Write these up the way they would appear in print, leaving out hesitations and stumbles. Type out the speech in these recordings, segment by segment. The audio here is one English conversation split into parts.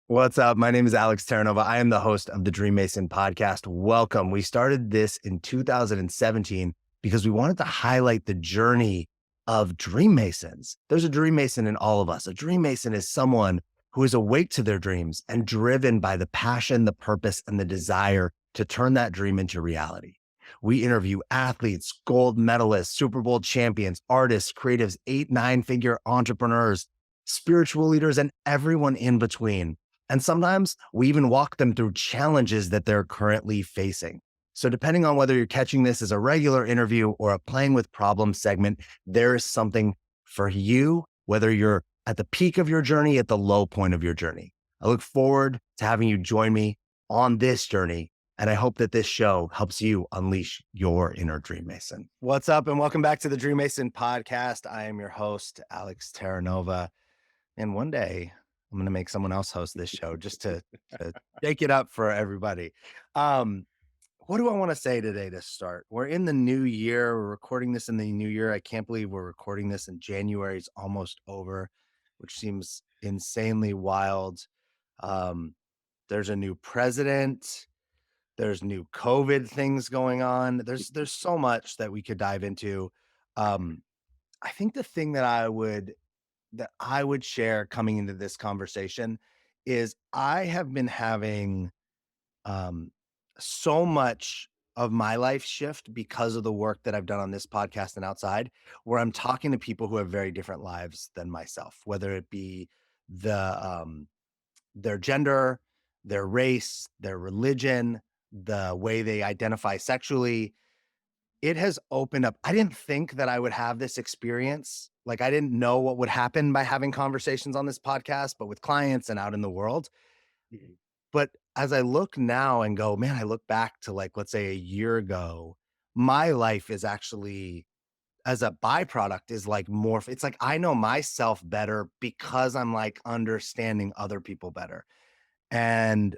What's up? My name is Alex Terranova. I am the host of the Dream Mason podcast. Welcome. We started this in 2017 because we wanted to highlight the journey of Dream Masons. There's a Dream Mason in all of us. A Dream Mason is someone who is awake to their dreams and driven by the passion, the purpose, and the desire to turn that dream into reality. We interview athletes, gold medalists, Super Bowl champions, artists, creatives, 8, 9 figure entrepreneurs, spiritual leaders, and everyone in between. And sometimes we even walk them through challenges that they're currently facing. So depending on whether you're catching this as a regular interview or a playing with problems segment, there is something for you, whether you're at the peak of your journey, at the low point of your journey. I look forward to having you join me on this journey. And I hope that this show helps you unleash your inner Dream Mason. What's up? And welcome back to the Dream Mason podcast. I am your host, Alex Terranova. And one day I'm going to make someone else host this show just to shake it up for everybody. What do I want to say today to start? We're in the new year. We're recording this in the new year. I can't believe we're recording this in January. It's almost over, which seems insanely wild. There's a new president. There's new COVID things going on. There's so much that we could dive into. I think the thing that I would share coming into this conversation is I have been having um, so much of my life shift because of the work that I've done on this podcast and outside, where I'm talking to people who have very different lives than myself, whether it be their gender, their race, their religion, the way they identify sexually. It has opened up. I didn't think that I would have this experience. Like, I didn't know what would happen by having conversations on this podcast, but with clients and out in the world. Mhm. But as I look now and go, man, I look back to, like, let's say a year ago, my life is actually, as a byproduct, is like more, it's like I know myself better because I'm like understanding other people better. And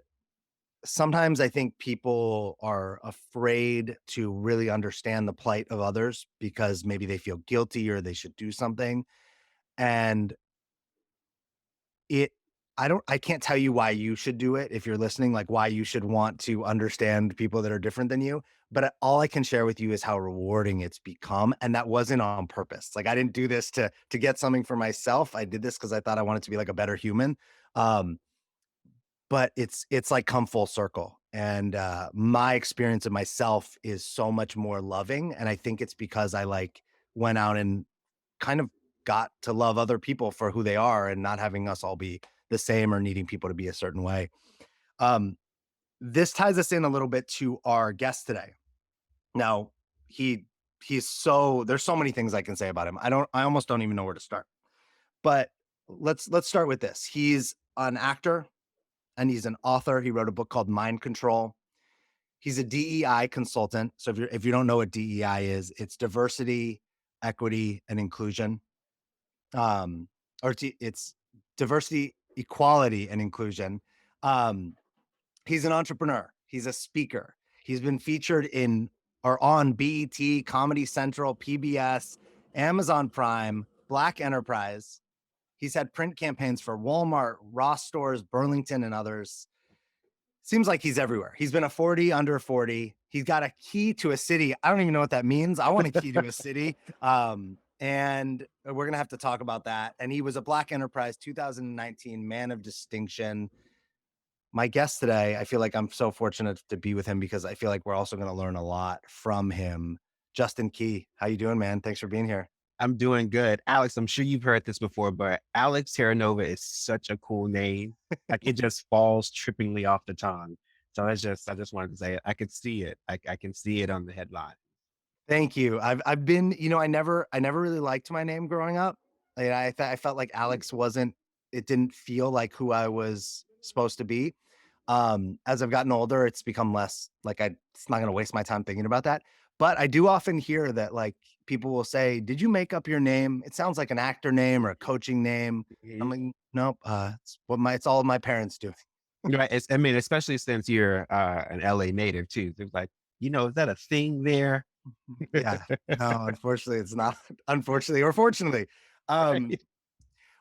sometimes I think people are afraid to really understand the plight of others because maybe they feel guilty or they should do something. And it, I can't tell you why you should do it if you're listening, like why you should want to understand people that are different than you. But all I can share with you is how rewarding it's become. And that wasn't on purpose. Like, I didn't do this to get something for myself. I did this because I thought I wanted to be like a better human. Um, but it's like come full circle, and my experience of myself is so much more loving, and I think it's because I like went out and kind of got to love other people for who they are and not having us all be the same or needing people to be a certain way. um this ties us in a little bit to our guest today. Now, he he's so there's so many things I can say about him. I almost don't even know where to start, but let's start with this. He's an actor and he's an author. He wrote a book called Mind Control. He's a DEI consultant. So if you don't know what DEI is, it's diversity, equity, and inclusion. Um, it's diversity, equality, and inclusion. Um, he's an entrepreneur. He's a speaker. He's been featured in or on BET, Comedy Central, PBS, Amazon Prime, Black Enterprise. He's had print campaigns for Walmart, Ross Stores, Burlington, and others. Seems like he's everywhere. He's been a 40 under 40. He's got a key to a city. I don't even know what that means. I want a key to a city. And we're going to have to talk about that. And he was a Black Enterprise 2019 Man of Distinction. My guest today, I feel like I'm so fortunate to be with him because I feel like we're also going to learn a lot from him. Justin Key, how you doing, man? Thanks for being here. I'm doing good. Alex, I'm sure you've heard this before, but Alex Terranova is such a cool name. Like it just falls trippingly off the tongue. So I just wanted to say it. I could see it. I can see it on the headline. Thank you. I've been, I never really liked my name growing up. Like, I felt like Alex wasn't, it didn't feel like who I was supposed to be. As I've gotten older, it's become less like it's not going to waste my time thinking about that. But I do often hear that, like, people will say, "Did you make up your name? It sounds like an actor name or a coaching name." I'm Mhm. like, "Nope. It's all my parents do." Right. I mean, especially since you're an LA native too. It's like, is that a thing there? Yeah. No, unfortunately, it's not. Unfortunately or fortunately. Um,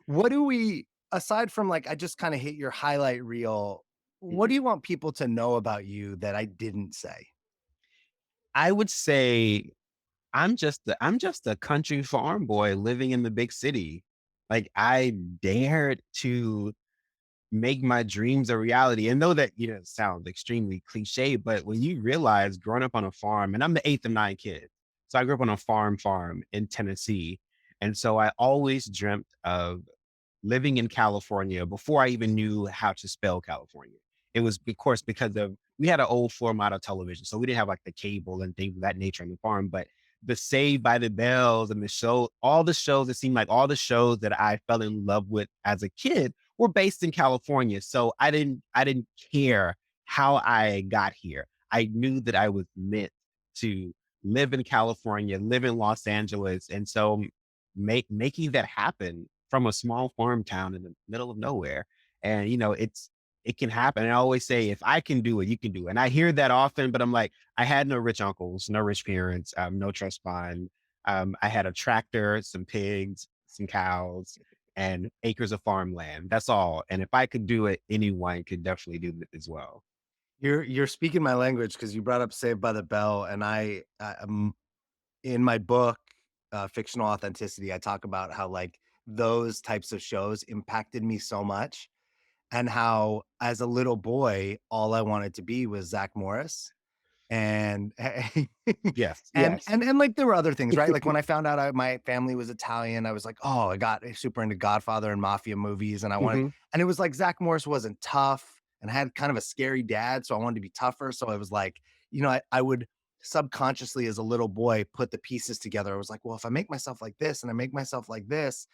what do we? aside from like I just kind of hit your highlight reel, what do Mhm. you want people to know about you that I didn't say? I would say I'm just a country farm boy living in the big city. Like, I dared to make my dreams a reality. And though that, it sounds extremely cliche, but when you realize growing up on a farm, and I'm the eighth of nine kids. So I grew up on a farm in Tennessee. And so I always dreamt of living in California before I even knew how to spell California. It was, of course, because of we had an old floor model television, so we didn't have like the cable and things of that nature on the farm. But the Saved by the Bells and the show, all the shows, it seemed like all the shows that I fell in love with as a kid were based in California. So I didn't care how I got here. I knew that I was meant to live in California, live in Los Angeles, and so making that happen from a small farm town in the middle of nowhere. And it can happen. I always say, if I can do it, you can do it. And I hear that often, but I'm like, I had no rich uncles, no rich parents, no trust fund. I had a tractor, some pigs, some cows, and acres of farmland. That's all. And if I could do it, anyone could definitely do it as well. You're speaking my language because you brought up Saved by the Bell, and in my book, Fictional Authenticity, I talk about how like those types of shows impacted me so much, and how as a little boy, all I wanted to be was Zach Morris. And Yes, and yes. and and, like, there were other things, right? Like, when I found out my family was Italian, I was like, "Oh," I got super into Godfather and mafia movies, and I wanted Hmm. and it was like Zach Morris wasn't tough and had kind of a scary dad, so I wanted to be tougher, so I was like, I would subconsciously, as a little boy, put the pieces together. I was like, "Well, if I make myself like this and I make myself like this."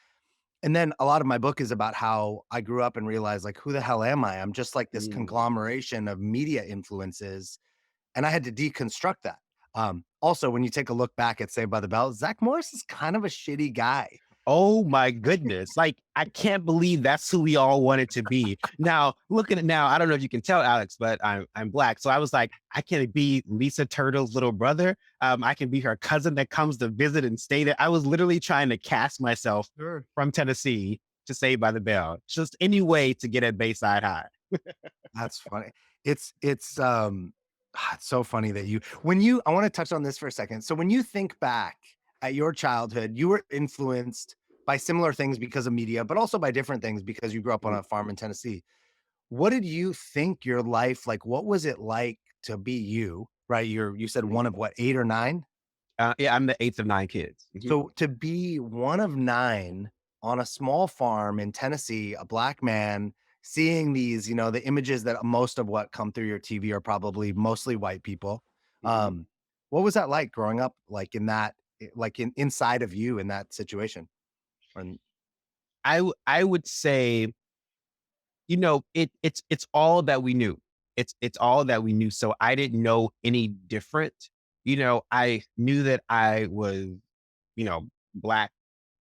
And then a lot of my book is about how I grew up and realized, like, "Who the hell am I? I'm just like this Mm. conglomeration of media influences," and I had to deconstruct that. Also, when you take a look back at Saved by the Bell, Zach Morris is kind of a shitty guy. Oh my goodness. Like, I can't believe that's who we all wanted to be. Now, looking at now, I don't know if you can tell, Alex, but I'm black. So I was like, I can be Lisa Turtle's little brother. I can be her cousin that comes to visit and stay there. I was literally trying to cast myself Sure. from Tennessee to Saved by the Bell. Just any way to get at Bayside High. That's funny. It's so funny that I want to touch on this for a second. So when you think back at your childhood, you were influenced by similar things because of media, but also by different things because you grew up on Mhm, a farm in Tennessee. What did you think your life like? What was it like to be you? Right? You said mhm. one of what, 8 or 9? Yeah, I'm the eighth of nine kids. Mhm, So to be one of 9 on a small farm in Tennessee, a black man seeing these, the images that most of what come through your TV are probably mostly white people. mhm. Um, what was that like growing up, like in that, like inside of you in that situation? And I would say, it's all that we knew. It's all that we knew. So I didn't know any different. I knew that I was, black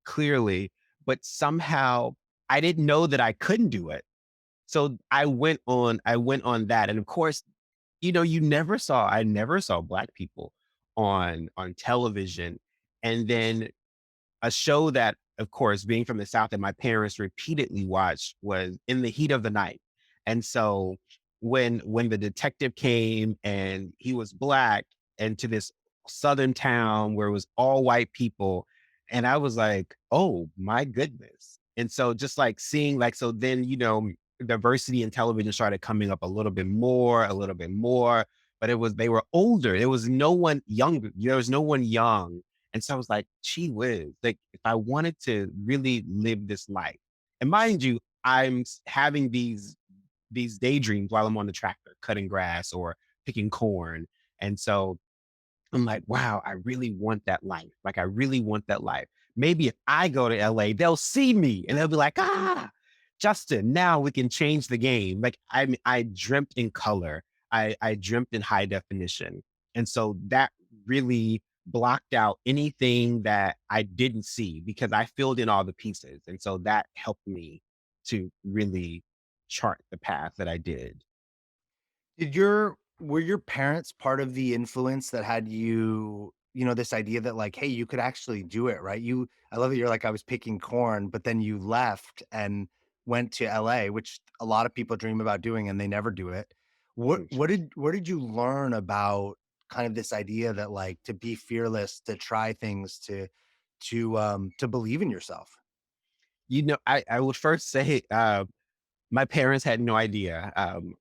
clearly, but somehow I didn't know that I couldn't do it. So I went on that. And of course, I never saw black people on television. And then a show that, of course, being from the South, that my parents repeatedly watched was In the Heat of the Night. And so when the detective came and he was black and to this southern town where it was all white people, and I was like, oh my goodness. And so just like seeing like so then, diversity in television started coming up a little bit more, but they were older. There was no one younger. There was no one young, and so I was like, gee whiz, like if I wanted to really live this life, and mind you, having these daydreams while I'm on the tractor cutting grass or picking corn. And so I'm like, wow, I really want that life. Like, I really want that life. Maybe if I go to LA, they'll see me and they'll be like, Justin, now we can change the game. Like, I dreamt in color. I dreamt in high definition. And so that really blocked out anything that I didn't see because I filled in all the pieces. And so that helped me to really chart the path that I did. were your parents part of the influence that had you, this idea that like, hey, you could actually do it, right? I love that you're like, I was picking corn, but then you left and went to LA, which a lot of people dream about doing and they never do it. What did you learn about kind of this idea that like to be fearless, to try things, to believe in yourself? I would first say, my parents had no idea. Um,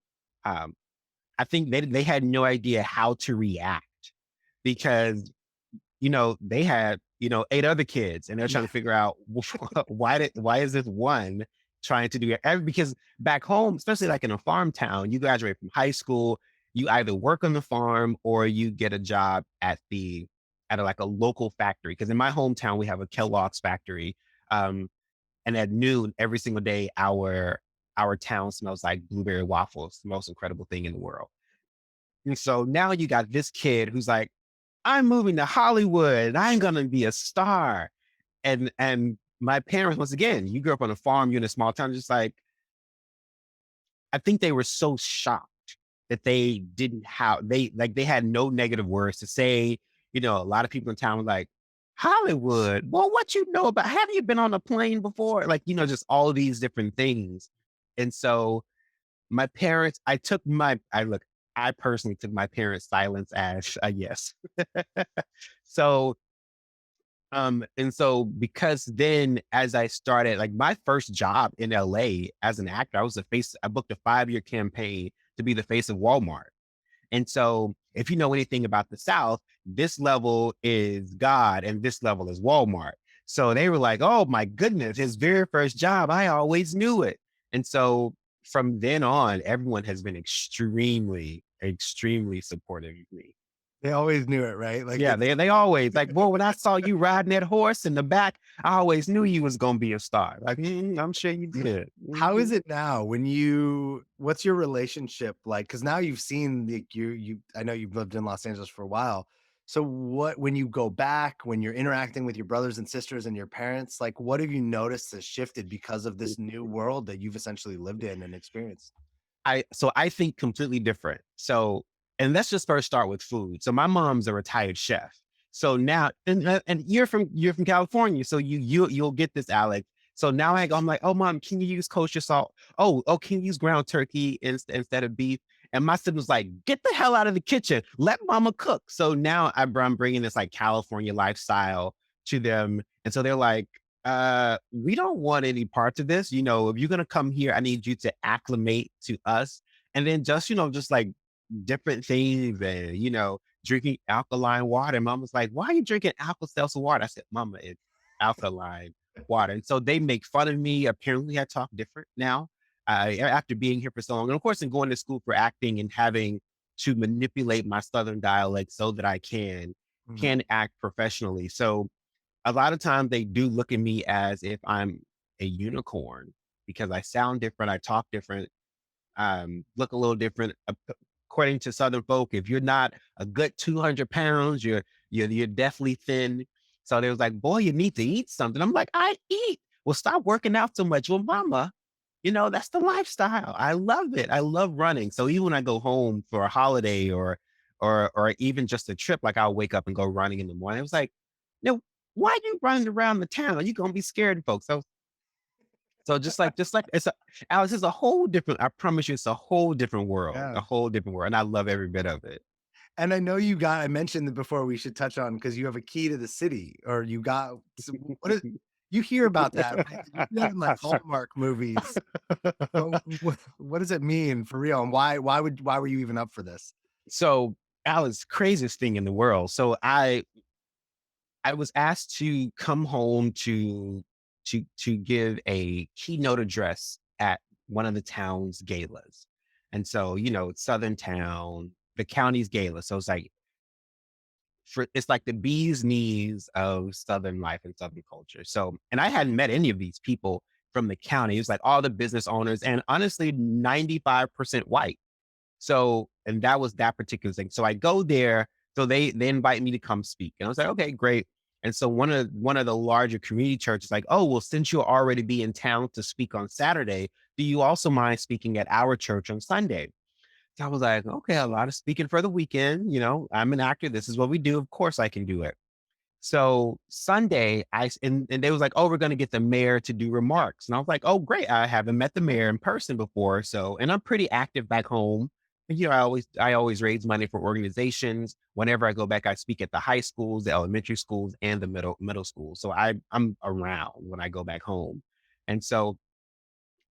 I think they had no idea how to react because, they had, 8 other kids and they're Yeah. trying to figure out why is this one trying to do it? Because back home, especially like in a farm town, you graduate from high school, you either work on the farm or you get a job like a local factory. Because in my hometown, we have a Kellogg's factory. Um, and at noon every single day, our town smells like blueberry waffles, the most incredible thing in the world. And so now you got this kid who's like, I'm moving to Hollywood. I'm gonna be a star. And my parents, once again, you grew up on a farm, you're in a small town, just like I think they were so shocked that they didn't have they had no negative words to say. A lot of people in town were like, Hollywood, well, what you know about have you been on a plane before? Like, just all of these different things. And so my parents, I personally took my parents' silence as a yes. So and so because then as I started, like my first job in LA as an actor, I booked a 5-year campaign to be the face of Walmart. And so if you know anything about the South, this level is God and this level is Walmart. So they were like, oh my goodness, his very first job. I always knew it. And so from then on, everyone has been extremely, extremely supportive of me. They always knew it, right? Like Yeah, it's they always like, boy, when I saw you riding that horse in the back, I always knew you was gonna be a star. Like, I'm sure you did. how is Mhm. it now when what's your relationship like? Because now you've seen you I know you've lived in Los Angeles for a while. So what when you go back, when you're interacting with your brothers and sisters and your parents, like what have you noticed has shifted because of this new world that you've essentially lived in and experienced? I think completely different. So, and let's just first start with food. So my mom's a retired chef. So now, and you're from California, so you'll get this, Alex. So now I'm like, oh mom, can you use kosher salt? Oh, can you use ground turkey instead of beef? And my siblings like, get the hell out of the kitchen, let mama cook. So now I'm bringing this like California lifestyle to them, and so they're like, we don't want any parts of this. If you're gonna come here, I need you to acclimate to us. And then just like different things and drinking alkaline water. And mom was like, why are you drinking alka seltzer water? I said, Mama, it's alkaline water. And so they make fun of me. Apparently I talk different now. After being here for so long. And of course, in going to school for acting and having to manipulate my southern dialect so that I can Mhm. can act professionally. So a lot of times they do look at me as if I'm a unicorn because I sound different, I talk different, look a little different. According to Southern folk, if you're not a good 200 pounds, you're definitely thin. So they was like, boy, you need to eat something. I'm like, I eat. Well, stop working out so much. Well, mama, that's the lifestyle. I love it. I love running. So even when I go home for a holiday or even just a trip, like I'll wake up and go running in the morning. It was like, no, why you running around the town? Are you gonna be scared of folks? So just like Alex, it's a whole different. I promise you, it's a whole different world, a Yeah. whole different world, and I love every bit of it. And I mentioned it before we should touch on because you have a key to the city or you got so what is you hear about that, right? You see that in like Hallmark movies. So what does it mean for real? And why were you even up for this? So Alex, craziest thing in the world. So I was asked to come home to give a keynote address at one of the town's galas, and so it's Southern town, the county's gala. So it's like the bee's knees of Southern life and Southern culture. So, and I hadn't met any of these people from the county. It was like all the business owners and honestly, 95% white. So, and that was that particular thing. So I go there. So they invite me to come speak. And I was like, okay, great. And so one of the larger community churches like, oh, well, since you'll already be in town to speak on Saturday, do you also mind speaking at our church on Sunday? So I was like, okay, a lot of speaking for the weekend. I'm an actor. This is what we do. Of course I can do it. So Sunday, and they was like, "Oh, we're gonna get the mayor to do remarks," and I was like, "Oh, great! I haven't met the mayor in person before, so and I'm pretty active back home. You know, I always raise money for organizations. Whenever I go back, I speak at the high schools, the elementary schools, and the middle schools. So I'm around when I go back home, and so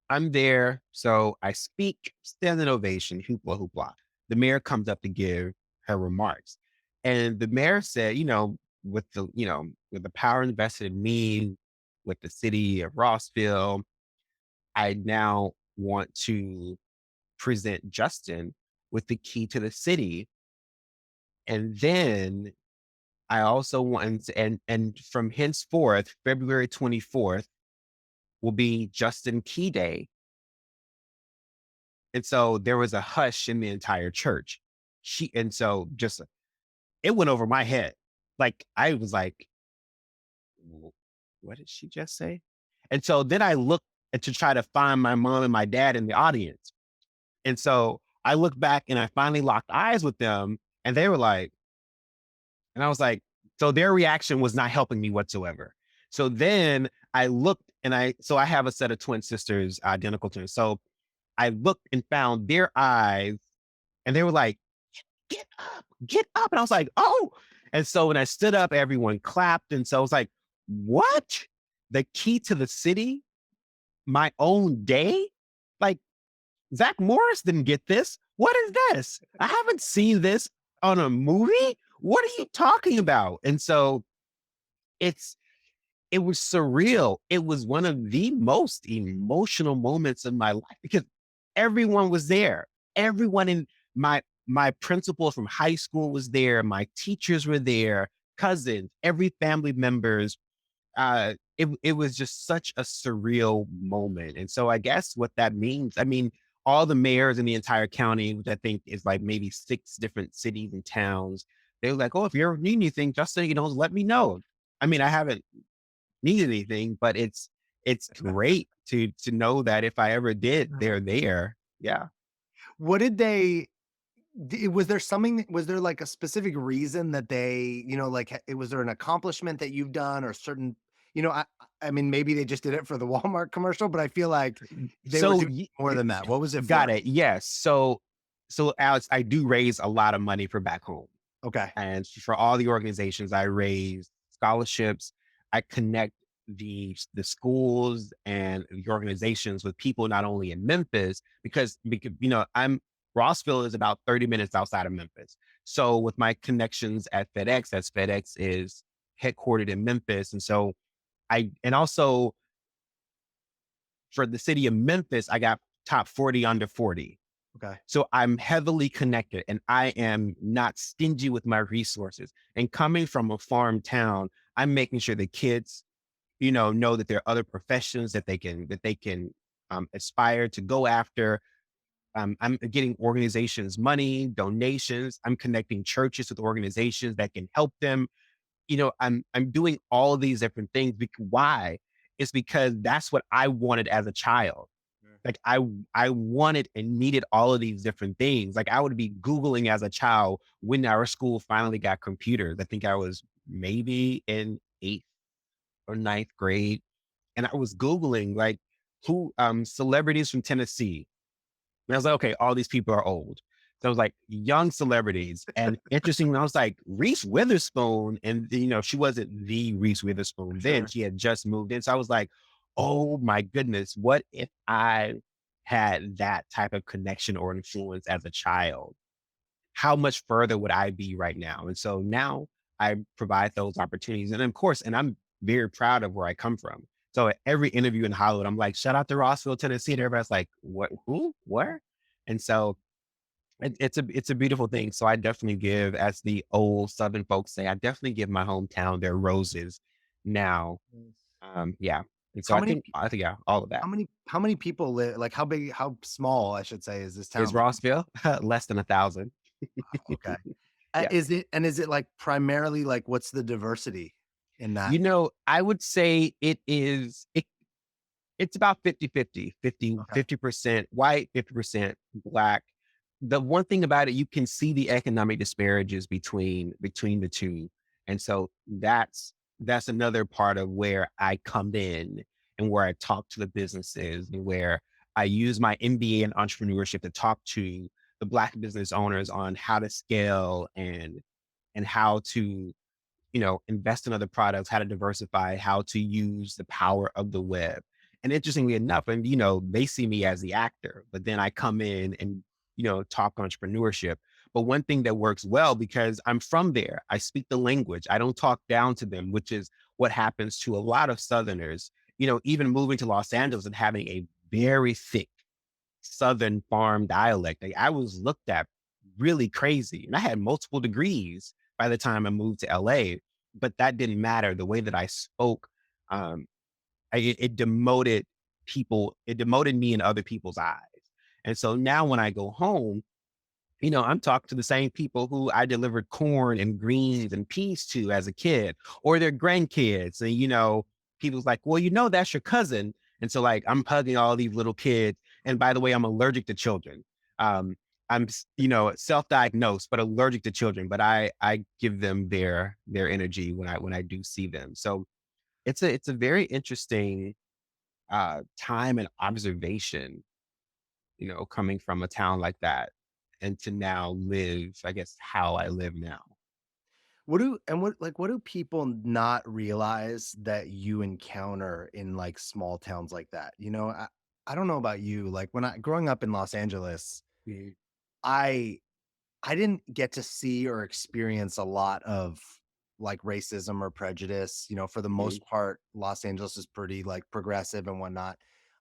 I'm there. So I speak, standing ovation, hoopla hoopla. The mayor comes up to give her remarks. And the mayor said, with the power invested in me, with the city of Rossville, I now want to present Justin with the key to the city. And then I also want and from henceforth, February 24th will be Justin Key Day. And so there was a hush in the entire church. And so just it went over my head. Like I was like, What did she just say?" And so then I looked to try to find my mom and my dad in the audience. And so I looked back and I finally locked eyes with them and they were like, and I was like, so their reaction was not helping me whatsoever. So then I looked and I have a set of twin sisters, identical twins. So I looked and found their eyes and they were like, "Get up, get up." And I was like, "Oh." And so when I stood up, everyone clapped. And so I was like, "What? The key to the city? My own day? Like Zach Morris didn't get this. What is this? I haven't seen this on a movie. What are you talking about?" And so it's it was surreal. It was one of the most emotional moments of my life because everyone was there. Everyone in my principal from high school was there. My teachers were there, cousins, every family members. It was just such a surreal moment. And so I guess what that means, I mean, all the mayors in the entire county, which I think is like maybe 6 different cities and towns, they were like, "Oh, if you ever need anything, just so you know, let me know." I mean, I haven't need anything, but it's great to know that if I ever did, they're there. Yeah. What did they was there something was there like a specific reason that they, like, was there an accomplishment that you've done or certain, you know, I mean, maybe they just did it for the Walmart commercial, but I feel like they were So doing more than that. What was it got for? it. Yes. So Alex, I do raise a lot of money for back home. Okay. And for all the organizations, I raise scholarships. I connect the schools and the organizations with people not only in Memphis, because I'm Rossville is about 30 minutes outside of Memphis. So with my connections at FedEx, as FedEx is headquartered in Memphis. And so and also for the city of Memphis, I got top 40 under 40. Okay. So I'm heavily connected and I am not stingy with my resources. And coming from a farm town, I'm making sure the kids, know that there are other professions that they can aspire to go after. I'm getting organizations money, donations. I'm connecting churches with organizations that can help them. I'm doing all of these different things. Why? It's because that's what I wanted as a child. Like I wanted and needed all of these different things. Like I would be Googling as a child when our school finally got computers. I think I was maybe in 8th or 9th grade. And I was Googling like who celebrities from Tennessee. And I was like, okay, all these people are old. So I was like young celebrities. And interesting, I was like, Reese Witherspoon. And she wasn't the Reese Witherspoon then. Sure. She had just moved in. So I was like, oh my goodness, what if I had that type of connection or influence as a child? How much further would I be right now? And so now I provide those opportunities. And of course, and I'm very proud of where I come from. So at every interview in Hollywood, I'm like, shout out to Rossville, Tennessee. And everybody's like, what, who, where? And so it's a beautiful thing. So I definitely give, as the old Southern folks say, I definitely give my hometown their roses now. Yes. Yeah. And so How I many think, pe yeah, all of that. how many people live, like, how small, I should say, is this Is town? Like, Rossville less than 1,000? okay. Yeah. Is it, like, primarily, like, what's the diversity in that? I would say it's about 50-50, Okay. 50% white, 50% black. The one thing about it, you can see the economic disparages between the two. And so that's another part of where I come in and where I talk to the businesses and where I use my MBA in entrepreneurship to talk to the Black business owners on how to scale and how to, invest in other products, how to diversify, how to use the power of the web. And interestingly enough, and they see me as the actor, but then I come in and, talk entrepreneurship. But one thing that works well because I'm from there, I speak the language. I don't talk down to them, which is what happens to a lot of Southerners, even moving to Los Angeles and having a very thick Southern farm dialect. Like, I was looked at really crazy. And I had multiple degrees by the time I moved to LA, but that didn't matter. The way that I spoke, um, it demoted people, it demoted me in other people's eyes. And so now when I go home, I'm talking to the same people who I delivered corn and greens and peas to as a kid, or their grandkids. And, people's like, well, that's your cousin. And so, like, I'm hugging all these little kids. And by the way, I'm allergic to children. Um, self-diagnosed, but allergic to children. But I give them their energy when I do see them. So it's a very interesting time and observation, coming from a town like that and to now live, I guess, how I live now. What do people not realize that you encounter in, like, small towns like that? I don't know about you, like, when I growing up in Los Angeles, Mhm, I I didn't get to see or experience a lot of, like, racism or prejudice. For the mhm, most part, Los Angeles is pretty, like, progressive and whatnot.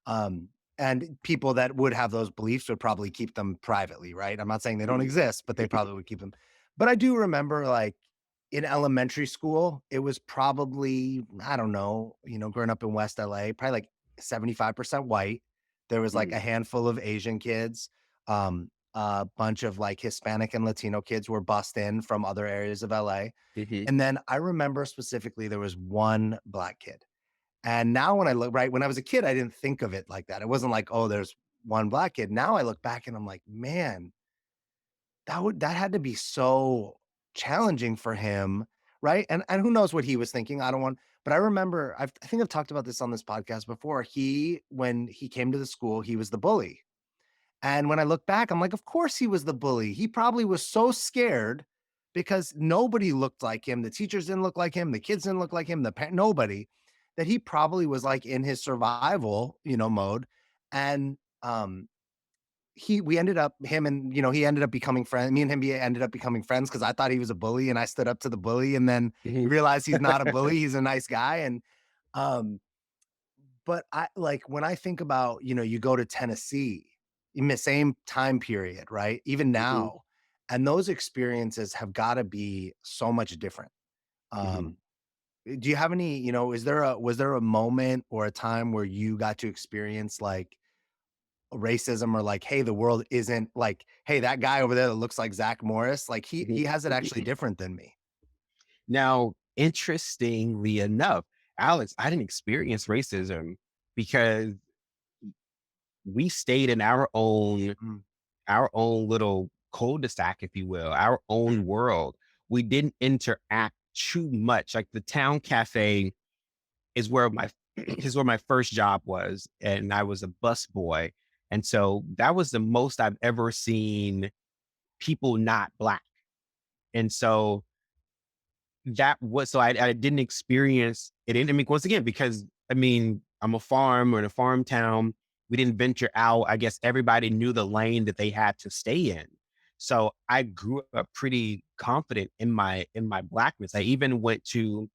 Um, and people that would have those beliefs would probably keep them privately, right? I'm not saying they don't mhm, exist, but they probably would keep them. But I do remember, like, in elementary school, it was probably, I don't know, growing up in West LA, probably like 75% white. There was like mhm, a handful of Asian kids. A bunch of like Hispanic and Latino kids were bussed in from other areas of LA. mhm, And then I remember specifically there was one black kid. And now when I look right, when I was a kid, I didn't think of it like that. It wasn't like, oh, there's one black kid. Now I look back and I'm like, man, that had to be so challenging for him, right? And who knows what he was thinking. I don't want, but I remember I think I've talked about this on this podcast before. When he came to the school, he was the bully. And when I look back, I'm like, of course he was the bully. He probably was so scared because nobody looked like him. The teachers didn't look like him. The kids didn't look like him. Nobody, that he probably was like in his survival, mode. And we ended up him and he ended up becoming friends. Me and him ended up becoming friends because I thought he was a bully and I stood up to the bully. And then you mhm, realize he's not a bully. He's a nice guy. And um, but I like when I think about, you go to Tennessee in the same time period, right? Even mhm, now, and those experiences have got to be so much different. mhm. Um, do you have any, was there a moment or a time where you got to experience like racism or like, hey, the world isn't like, hey, that guy over there that looks like Zach Morris, like he Mhm. has it actually different than me. Now, interestingly enough, Alex, I didn't experience racism because we stayed in Mm, our own little cul-de-sac, if you will, our own world. We didn't interact too much. Like the town cafe is where my is where my first job was, and I was a bus boy. And so that was the most I've ever seen people not black. And so I didn't experience it. I mean, once again, because I mean, I'm a farm or in a farm town. We didn't venture out. I guess everybody knew the lane that they had to stay in. So I grew up pretty confident in my blackness. I even went to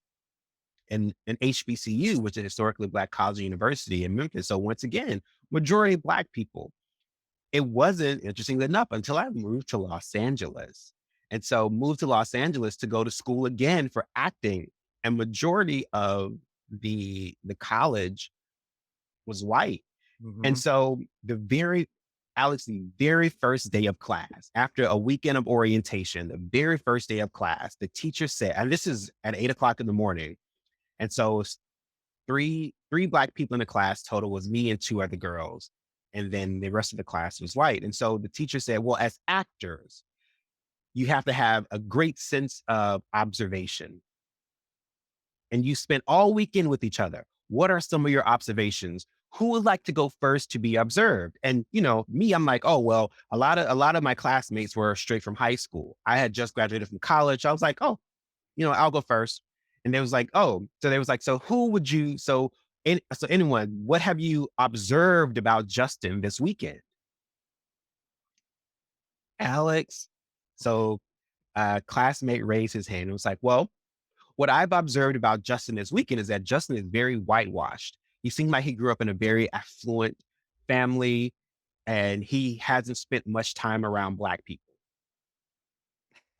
an HBCU, which is historically Black college and university in Memphis. So once again, majority Black people. It wasn't, interestingly enough, until I moved to Los Angeles. And so moved to Los Angeles to go to school again for acting. And majority of the college was white. And mhm. so the very first day of class, after a weekend of orientation, the very first day of class, the teacher said, and this is at 8 o'clock in the morning. And so three Black people in the class total was me and two other girls. And then the rest of the class was white. And so the teacher said, well, as actors, you have to have a great sense of observation. and you spent all weekend with each other. What are some of your observations? Who would like to go first to be observed? And me, I'm like, oh well, a lot of my classmates were straight from high school. I had just graduated from college. I was like, oh, I'll go first. And they was like, oh, so they was like, so who would you, so anyone, what have you observed about Justin this weekend? Alex. So a classmate raised his hand and was like, well, what I've observed about Justin this weekend is that Justin is very whitewashed. He seems like he grew up in a very affluent family and he hasn't spent much time around Black people.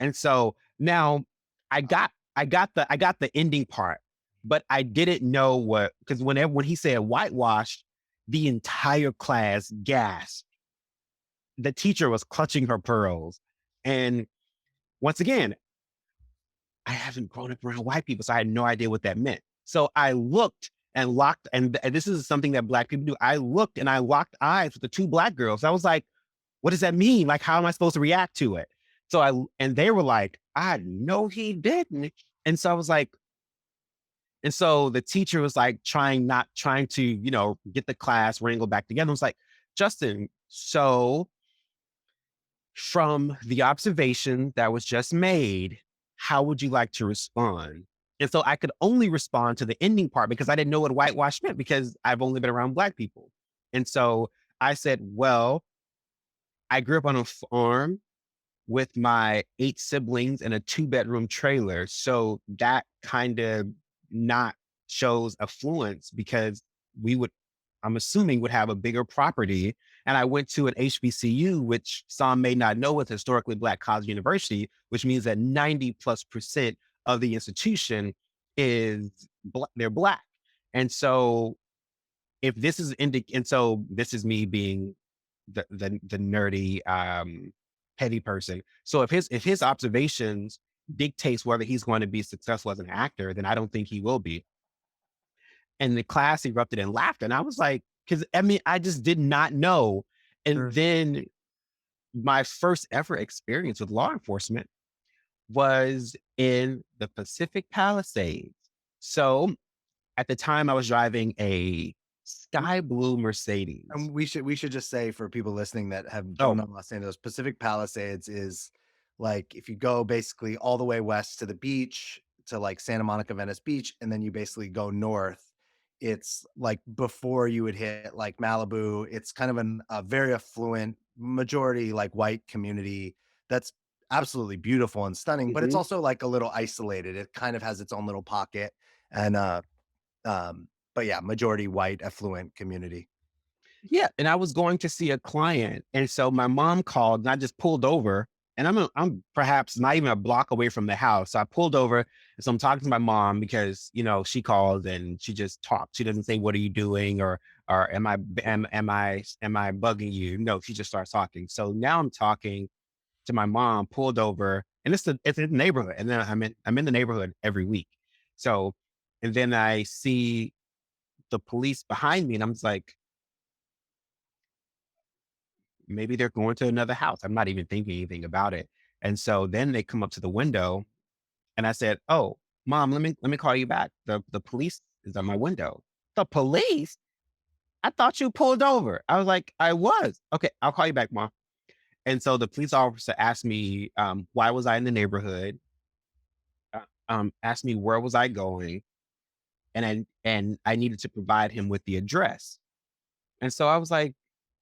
And so now I got the ending part, but I didn't know what, because when he said whitewashed, the entire class gasped. The teacher was clutching her pearls. And once again, I haven't grown up around white people, so I had no idea what that meant. So I looked and locked, and this is something that Black people do. I looked and I locked eyes with the two Black girls. I was like, what does that mean? Like, how am I supposed to react to it? And they were like, I know he didn't. And so I was like, and so the teacher was like not trying to, get the class wrangle back together. I was like, Justin, so from the observation that was just made, how would you like to respond? And so I could only respond to the ending part because I didn't know what whitewash meant because I've only been around Black people. And so I said, well, I grew up on a farm with my 8 siblings in a 2-bedroom trailer. So that kind of not shows affluence because we would, I'm assuming, would have a bigger property. And I went to an HBCU, which some may not know, is historically Black college university, which means that 90+% of the institution is they're Black. And so if this is and so this is me being the nerdy petty person. So if his observations dictates whether he's going to be successful as an actor, then I don't think he will be. And the class erupted in laughter. And I was like, because I mean, I just did not know. And Sure. then my first ever experience with law enforcement was in the Pacific Palisades. So at the time I was driving a sky blue Mercedes. And we should just say for people listening that don't Oh, know Los Angeles, Pacific Palisades is like if you go basically all the way west to the beach to like Santa Monica, Venice Beach, and then you basically go north. It's like before you would hit like Malibu. It's kind of a very affluent majority like white community that's absolutely beautiful and stunning, but it's mhm. also like a little isolated. It kind of has its own little pocket. And but yeah, majority white affluent community. Yeah, and I was going to see a client, and so my mom called, and I just pulled over, and I'm perhaps not even a block away from the house. So I pulled over, and so I'm talking to my mom because she called and she just talked. She doesn't say, "What are you doing?" or am I bugging you? No, she just starts talking. So now I'm talking to my mom, pulled over, and it's in the neighborhood, and then I'm in the neighborhood every week. So, and then I see the police behind me, and I'm just like, maybe they're going to another house. I'm not even thinking anything about it. And so then they come up to the window and I said, "Oh, mom, let me call you back. The police is at my window." The police? I thought you pulled over. I was like, I was. Okay, I'll call you back, mom. And so the police officer asked me, why was I in the neighborhood? Asked me where was I going, and I needed to provide him with the address. And so I was like,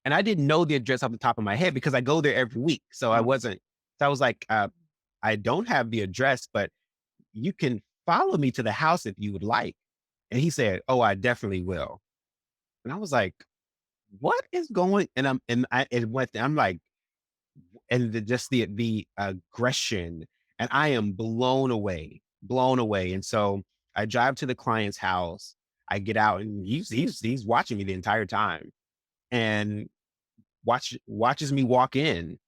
and I didn't know the address off the top of my head because I go there every week. So I Mm. wasn't, so I was like, I don't have the address, but you can follow me to the house if you would like. And he said, "Oh, I definitely will." And I was like, what is going? And I'm like, and just the aggression, and I am blown away, blown away. And so I drive to the client's house. I get out, and he's watching me the entire time, and watches me walk in.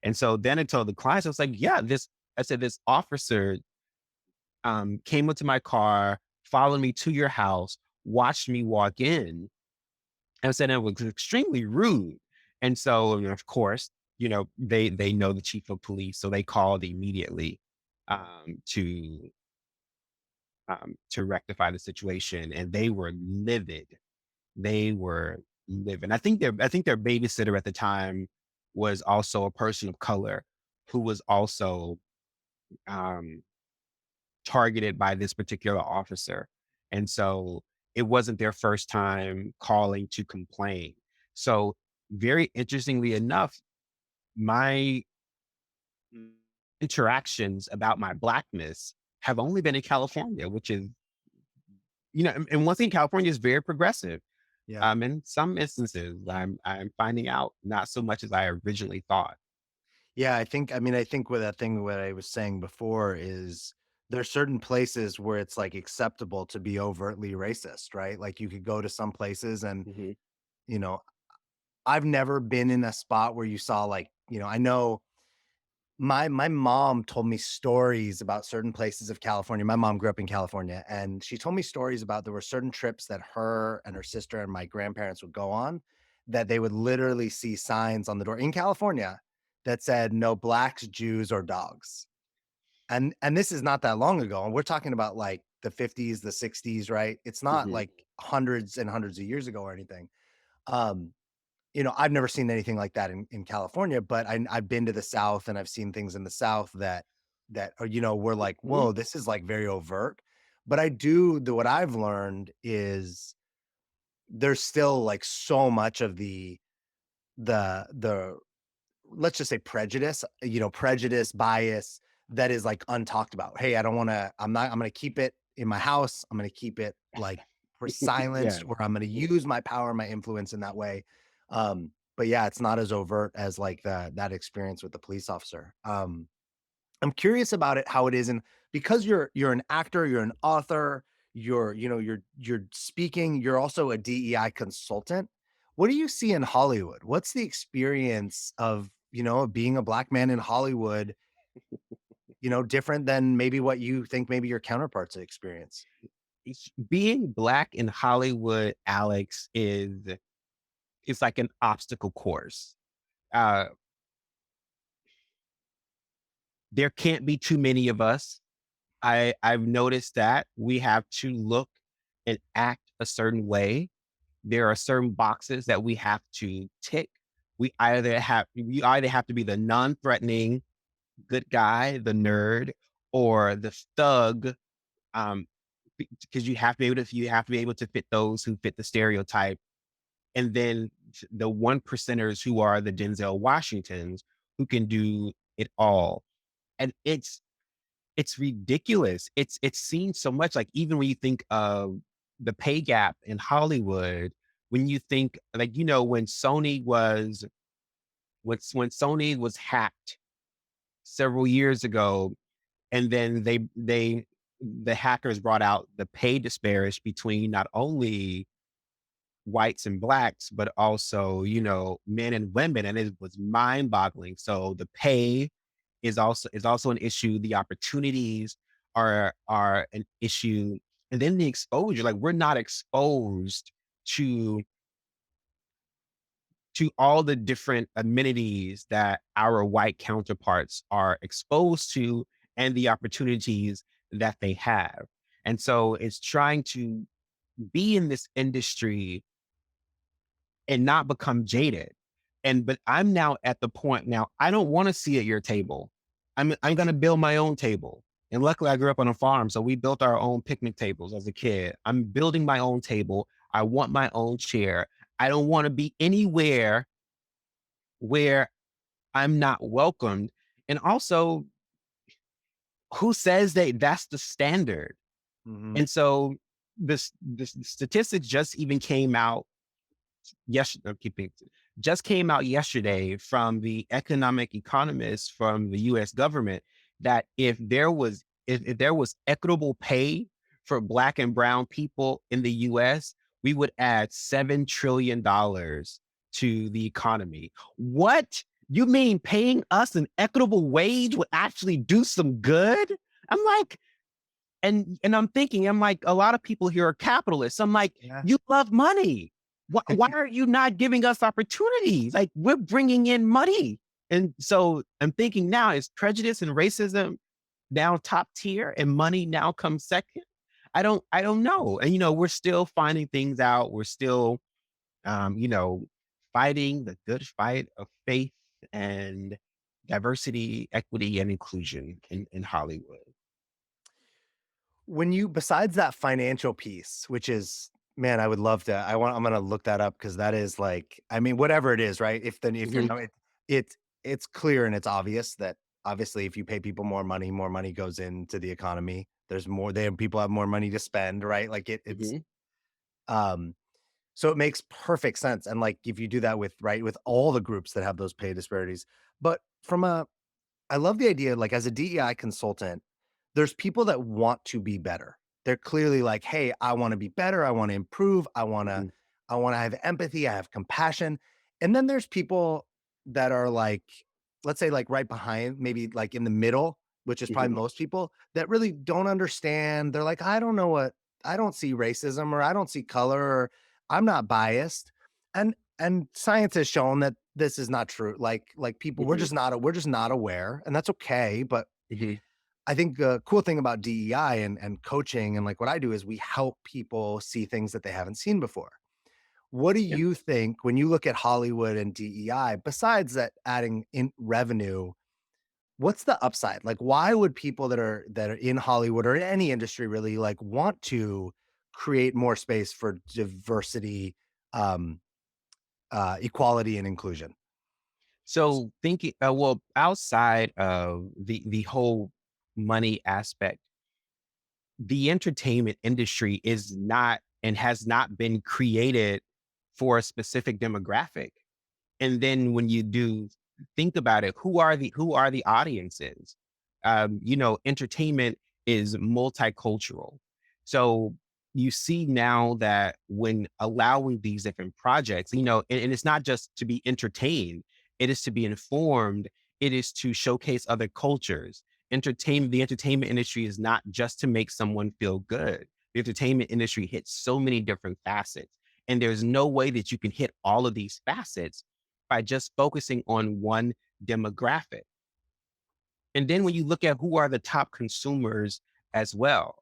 And so then I told the clients, I was like, yeah, I said, this officer came into my car, followed me to your house, watched me walk in, and said it was extremely rude. And so, of course, they know the chief of police, so they called immediately to to rectify the situation, and they were livid. They were livid. I think their babysitter at the time was also a person of color who was also um, targeted by this particular officer. And so it wasn't their first time calling to complain. So, very interestingly enough, my interactions about my blackness have only been in California, which is, and one thing, California is very progressive. Yeah. In some instances, I'm finding out not so much as I originally thought. Yeah, I think with that thing what I was saying before is there's certain places where it's, like, acceptable to be overtly racist, right? Like, you could go to some places and, Mhm, you know, I've never been in a spot where you saw, like, I know my mom told me stories about certain places of California. My mom grew up in California, and she told me stories about there were certain trips that her and her sister and my grandparents would go on that they would literally see signs on the door in California that said, "No blacks, Jews, or dogs." And this is not that long ago, and we're talking about, like, the '50s, the '60s, right? It's not, mhm, like, hundreds and hundreds of years ago or anything. Um, I've never seen anything like that in California, but I've been to the South and I've seen things in the South that are, we're like, mhm. whoa, this is like very overt. But I do the what I've learned is there's still like so much of the let's just say prejudice, prejudice, bias that is like untalked about. Hey, I'm gonna keep it in my house. I'm gonna keep it like for Yeah. silenced, or I'm gonna use my power, my influence in that way. But yeah, it's not as overt as like that experience with the police officer. I'm curious about it, how it is, and because you're an actor, you're an author, you're speaking, you're also a DEI consultant. What do you see in Hollywood? What's the experience of, being a black man in Hollywood, different than maybe what you think maybe your counterparts experience? Being black in Hollywood, Alex, is like an obstacle course. Uh, there can't be too many of us. I've noticed that we have to look and act a certain way. There are certain boxes that we have to tick. We either have to be the non-threatening good guy, the nerd, or the thug. Um, because you have to be able to fit those who fit the stereotype, and then the one percenters who are the Denzel Washingtons who can do it all. And it's ridiculous. It's seen so much, like, even when you think of the pay gap in Hollywood, when you think, like, when Sony was hacked several years ago, and then the hackers brought out the pay disparity between not only whites and blacks, but also, men and women, and it was mind-boggling. So the pay is also an issue. The opportunities are an issue, and then the exposure. Like, we're not exposed to all the different amenities that our white counterparts are exposed to, and the opportunities that they have. And so it's trying to be in this industry and not become jaded. But I'm now at the point now, I don't want to see at your table. I'm gonna build my own table. And luckily I grew up on a farm, so we built our own picnic tables as a kid. I'm building my own table. I want my own chair. I don't want to be anywhere where I'm not welcomed. And also, who says that that's the standard? Mhm. And so the statistics just even came out. Yes, I'm keeping just came out yesterday from the economic economists from the US government, that if there was equitable pay for black and brown people in the US, we would add $7 trillion to the economy. What? You mean paying us an equitable wage would actually do some good? I'm like, and I'm thinking, I'm like, a lot of people here are capitalists. I'm like, Yeah. you love money. Why are you not giving us opportunities? Like, we're bringing in money. And so I'm thinking now, is prejudice and racism now top tier and money now comes second? I don't know. And, we're still finding things out. We're still, um, you know, fighting the good fight of faith and diversity, equity, and inclusion in Hollywood. When you besides that financial piece, which is man, I would love to I'm gonna look that up because that is like I mean, whatever it is, right? If you're Mhm, no it it's clear and it's obvious that obviously if you pay people more money goes into the economy. There's more people have more money to spend, right? Like mhm, um so it makes perfect sense. And like if you do that with right with all the groups that have those pay disparities. But from a I love the idea, like, as a DEI consultant, there's people that want to be better. They're clearly like, "Hey, I wanna be better, I wanna improve, mhm, I wanna have empathy, I have compassion." And then there's people that are like, let's say, like, right behind, maybe, like, in the middle, which is probably mhm. most people, that really don't understand. They're like, I don't see racism, or I don't see color, or I'm not biased." And science has shown that this is not true. Like people, Mhm, we're just not aware, and that's okay. But mhm. I think the cool thing about DEI and coaching and like what I do is we help people see things that they haven't seen before. What do Yeah. you think when you look at Hollywood and DEI, besides that adding in revenue, what's the upside? Like why would people that are in Hollywood or in any industry really like want to create more space for diversity, um, equality and inclusion? So thinking, well, outside of the whole money aspect, the entertainment industry is not and has not been created for a specific demographic. And then when you do think about it, who are the audiences? Entertainment is multicultural. So you see now that when allowing these different projects, and it's not just to be entertained, it is to be informed, it is to showcase other cultures. The entertainment industry is not just to make someone feel good. The entertainment industry hits so many different facets. And there's no way that you can hit all of these facets by just focusing on one demographic. And then when you look at who are the top consumers as well.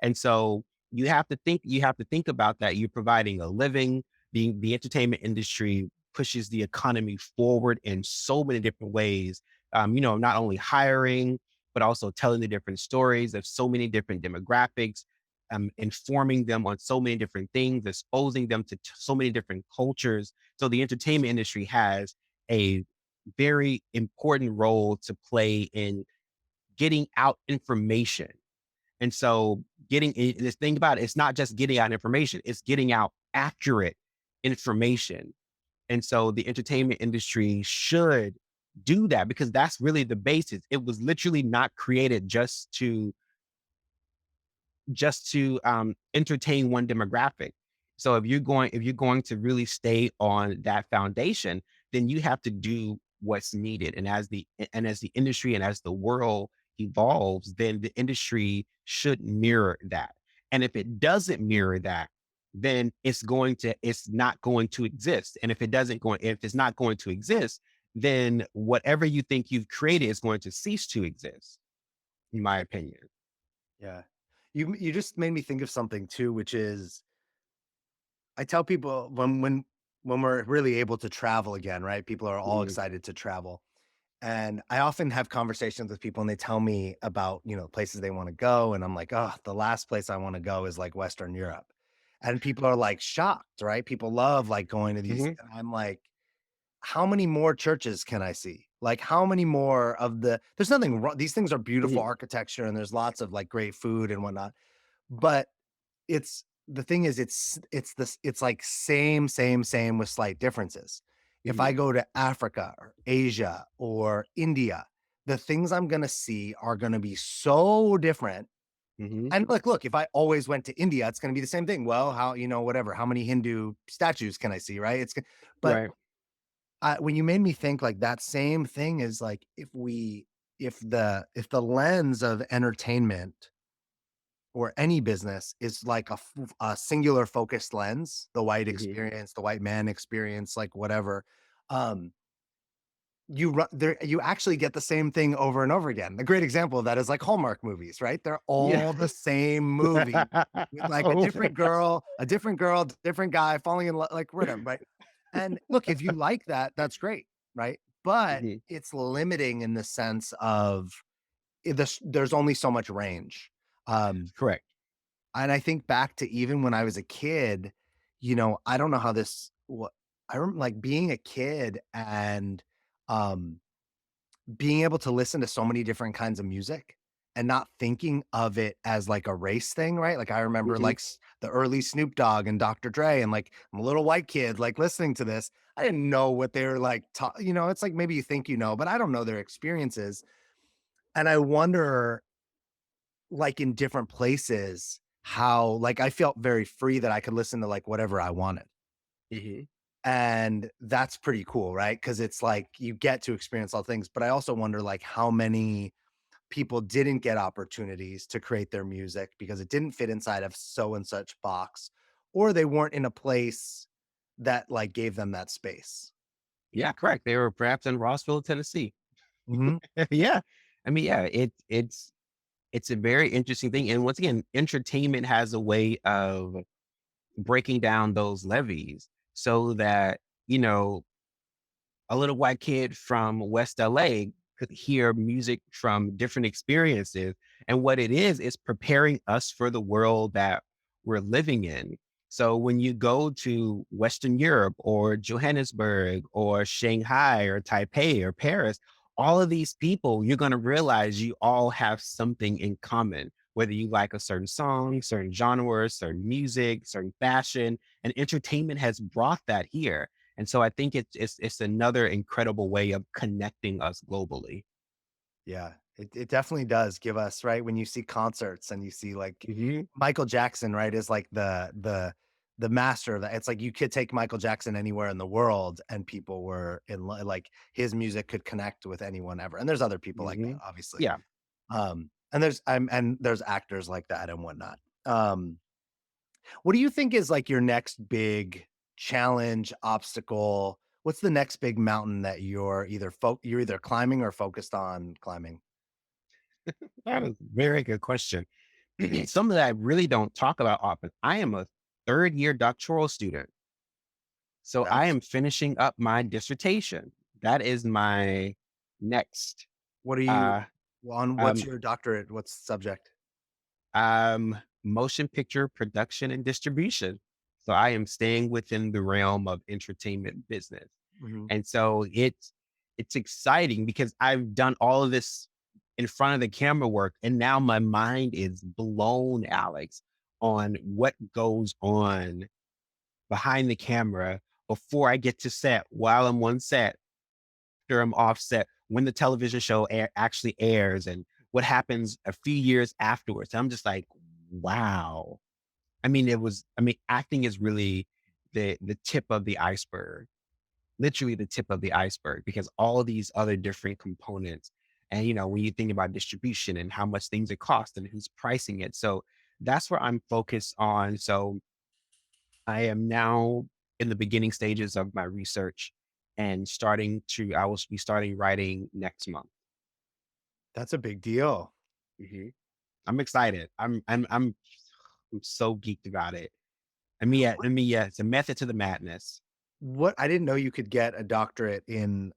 And so you have to think about that. You're providing a living, the entertainment industry pushes the economy forward in so many different ways. Not only hiring, but also telling the different stories of so many different demographics, informing them on so many different things, exposing them to so many different cultures. So the entertainment industry has a very important role to play in getting out information. And so this thing about it, it's not just getting out information, it's getting out accurate information. And so the entertainment industry should do that because that's really the basis. It was literally not created just to entertain one demographic. So if you're going to really stay on that foundation, then you have to do what's needed. And as the industry and as the world evolves, then the industry should mirror that. And if it doesn't mirror that, then it's not going to exist. And if it's not going to exist, then whatever you think you've created is going to cease to exist, in my opinion. Yeah. You just made me think of something too, which is I tell people when we're really able to travel again, right? People are all Mhm, excited to travel. And I often have conversations with people and they tell me about, places they want to go. And I'm like, oh, the last place I want to go is like Western Europe. And people are like shocked, right? People love like going to these. mhm, And I'm like, how many more churches can I see? Like, how many more of there's nothing wrong. These things are beautiful mhm, architecture and there's lots of like great food and whatnot. But it's the thing is it's this it's like same with slight differences. If I mhm. go to Africa or Asia or India, the things I'm gonna see are gonna be so different. Mhm. And look, if I always went to India, it's gonna be the same thing. Well, whatever, how many Hindu statues can I see, right? But Right. when you made me think like that same thing is like if the lens of entertainment or any business is like a singular focused lens, the white Mhm. experience, the white man experience, like whatever. Um, you actually get the same thing over and over again. A great example of that is like Hallmark movies, right? They're Yeah. all the same movie with like Oh. a different girl, different guy falling in love, like rhythm, right? And look, if you like that, that's great, right? But Mhm. it's limiting in the sense of there's only so much range. Um, Correct. and I think back to even when I was a kid, I don't know how this what I remember like being a kid and um being able to listen to so many different kinds of music and not thinking of it as like a race thing, right? Like I remember Mhm. like the early Snoop Dogg and Dr. Dre and like I'm a little white kid like listening to this. I didn't know what they were like, it's like maybe you think but I don't know their experiences. And I wonder like in different places how like I felt very free that I could listen to like whatever I wanted. Mhm. And that's pretty cool, right? Cuz it's like you get to experience all things, but I also wonder like how many people didn't get opportunities to create their music because it didn't fit inside of so and such box, or they weren't in a place that like gave them that space. Yeah, correct. They were perhaps in Rossville, Tennessee. Mhm. Yeah. I mean, yeah, it's a very interesting thing, and once again, entertainment has a way of breaking down those levees so that, you know, a little white kid from West LA could hear music from different experiences. And what it is preparing us for the world that we're living in. So when you go to Western Europe or Johannesburg or Shanghai or Taipei or Paris, all of these people, you're going to realize you all have something in common, whether you like a certain song, certain genre, certain music, certain fashion, and entertainment has brought that here. And so I think it's another incredible way of connecting us globally. Yeah, it definitely does give us, right, when you see concerts and you see, like, Mhm. Michael Jackson, right, is like the master of that. It's like you could take Michael Jackson anywhere in the world and people were like, his music could connect with anyone ever, and there's other people like that, Mhm. obviously. Yeah. And there's actors like that and whatnot. Um, what do you think is, like, your next big challenge, obstacle? What's the next big mountain that you're either climbing or focused on climbing? That is a very good question. Something that I really don't talk about often. I am a third year doctoral student. So I That's am finishing up my dissertation. That is my next. what are you Uh, on what's um, your doctorate? What's the subject? Motion picture production and distribution. So I am staying within the realm of entertainment business. Mhm. And so it's exciting because I've done all of this in front of the camera work, and now my mind is blown, Alex, on what goes on behind the camera before I get to set, while I'm on set, after I'm off set, when the television show actually airs, and what happens a few years afterwards. I'm just like, wow. I mean, acting is really the tip of the iceberg, literally the tip of the iceberg, because all of these other different components. And, you know, when you think about distribution and how much things it cost and who's pricing it. So that's where I'm focused on. So I am now in the beginning stages of my research and I will be starting writing next month. That's a big deal. Mhm. I'm excited. I'm so geeked about it. Yeah, it's a method to the madness. What I didn't know you could get a doctorate in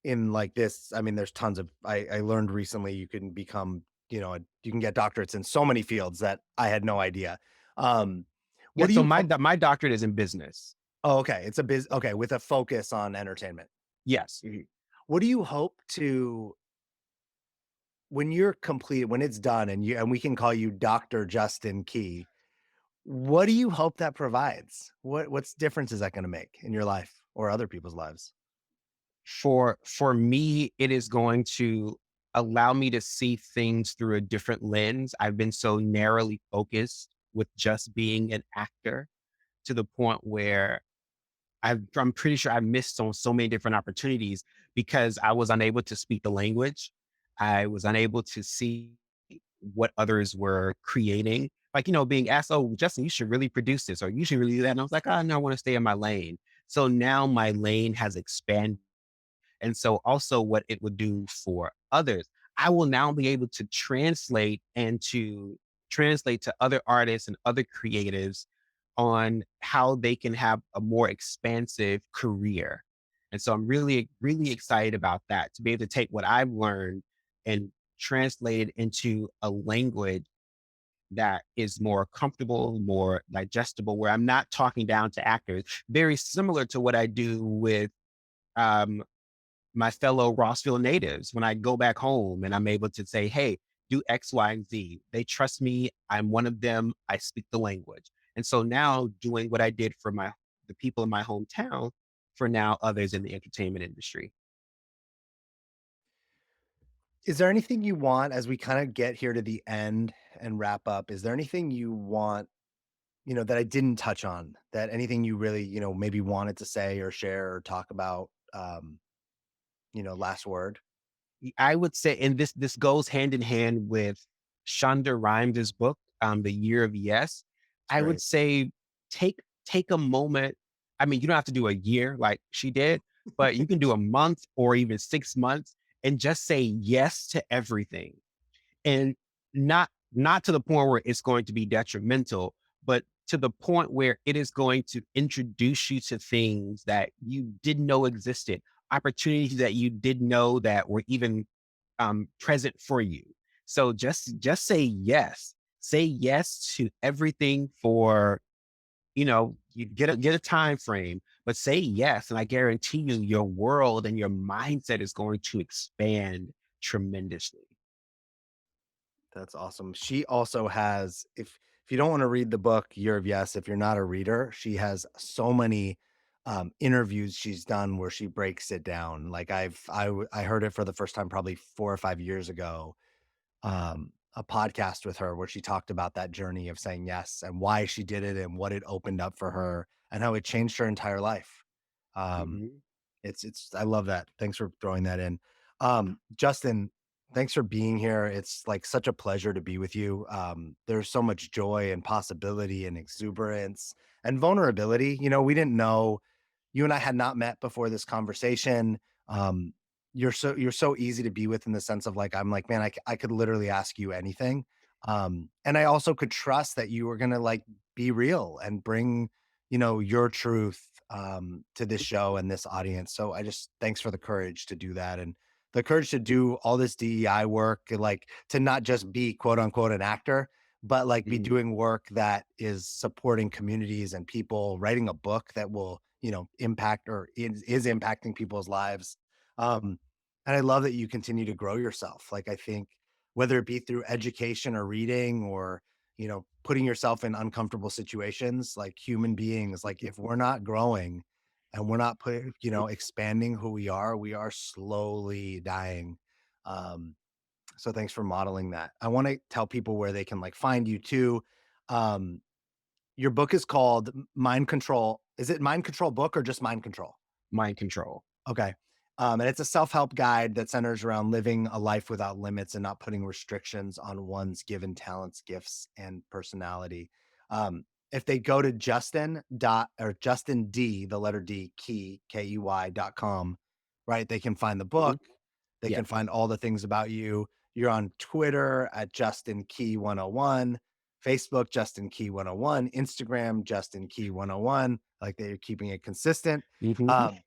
like this. I mean, there's tons of I learned recently you can become, you can get doctorates in so many fields that I had no idea. Um, Yeah, what do so you hope my doctorate is in business. Oh, okay. It's a okay, with a focus on entertainment. Yes. Mhm. What do you hope to when you're complete, when it's done and we can call you Dr. Justin Key, what do you hope that provides? What's difference is that gonna make in your life or other people's lives? For me, it is going to allow me to see things through a different lens. I've been so narrowly focused with just being an actor to the point where I'm pretty sure I missed on so many different opportunities because I was unable to speak the language. I was unable to see what others were creating. Like, you know, being asked, "Oh, Justin, you should really produce this, or you should really do that." And I was like, "Oh, no, I want to stay in my lane." So now my lane has expanded And so also what it would do for others, I will now be able to translate to other artists and other creatives on how they can have a more expansive career. And so I'm really, really excited about that, to be able to take what I've learned and translate it into a language that is more comfortable, more digestible, where I'm not talking down to actors. Very similar to what I do with um, my fellow Rossville natives when I go back home and I'm able to say, hey, do X, Y, and Z. They trust me. I'm one of them. I speak the language. And so now doing what I did for the people in my hometown for now others in the entertainment industry. Is there anything you want as we kinda get here to the end and wrap up, is there anything you want, that I didn't touch on, that anything you really, maybe wanted to say or share or talk about, last word? I would say, and this goes hand in hand with Shonda Rhimes' book, The Year of Yes. It's I would great. say take a moment. I mean, you don't have to do a year like she did, but you can do a month or even 6 months and just say yes to everything. And not to the point where it's going to be detrimental, but to the point where it is going to introduce you to things that you didn't know existed, opportunities that you didn't know that were even present for you. So just say yes. Say yes to everything for, you get a time frame, but say yes. And I guarantee you your world and your mindset is going to expand tremendously. That's awesome. She also has if you don't wanna read the book Year of Yes, if you're not a reader, she has so many, interviews she's done where she breaks it down. Like, I heard it for the first time probably 4 or 5 years ago, a podcast with her where she talked about that journey of saying yes and why she did it and what it opened up for her and how it changed her entire life. Um, Mhm. it's I love that. Thanks for throwing that in. Justin, thanks for being here. It's like such a pleasure to be with you. There's so much joy and possibility and exuberance and vulnerability. We didn't know you and I had not met before this conversation. Um, you're so easy to be with in the sense of like I'm like, man, I could literally ask you anything. And I also could trust that you were gonna like be real and bring, your truth to this show and this audience. So I just thanks for the courage to do that and the courage to do all this DEI work, and, like to not just be quote unquote an actor, but like be Mhm. doing work that is supporting communities and people, writing a book that will, impact or is impacting people's lives. Um, and I love that you continue to grow yourself. Like I think whether it be through education or reading or, putting yourself in uncomfortable situations, like human beings, like if we're not growing and we're not expanding who we are slowly dying. Um, so thanks for modeling that. I want to tell people where they can like find you too. Um, your book is called Mind Control. Is it Mind Control book or just Mind Control? Mind control. Okay. And it's a self-help guide that centers around living a life without limits and not putting restrictions on one's given talents, gifts, and personality. If they go to Justin D, the letter D, Key.com, right? They can find the Mhm. book. They Yeah. can find all the things about you. You're on Twitter at Justin Key 101, Facebook Justin Key 101, Instagram Justin Key 101. Like they're keeping it consistent. Mhm. Um,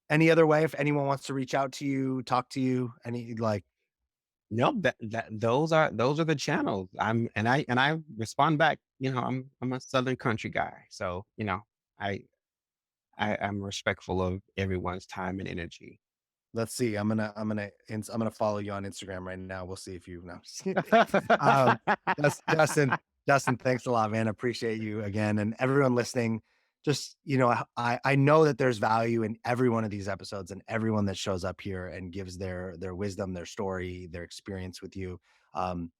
any other way if anyone wants to reach out to you, talk to you, any like No, that those are the channels. I respond back, I'm a Southern country guy. So, I I'm respectful of everyone's time and energy. let's see, I'm gonna follow you on Instagram right now. We'll see if you no, just kidding. Um, Justin, thanks a lot, man. Appreciate you again. And everyone listening, just I know that there's value in every one of these episodes and everyone that shows up here and gives their wisdom, their story, their experience with you. Um,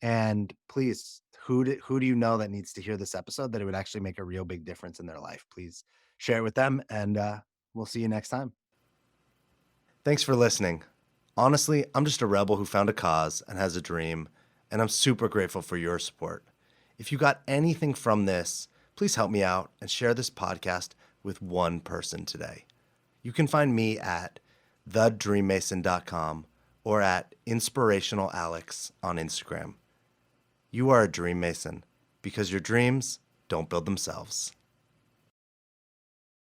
And please, who do you know that needs to hear this episode that it would actually make a real big difference in their life? Please share it with them, and we'll see you next time. Thanks for listening. Honestly, I'm just a rebel who found a cause and has a dream, and I'm super grateful for your support. If you got anything from this, please help me out and share this podcast with one person today. You can find me at thedreammason.com, or at inspirationalalex on Instagram. You are a dream mason because your dreams don't build themselves.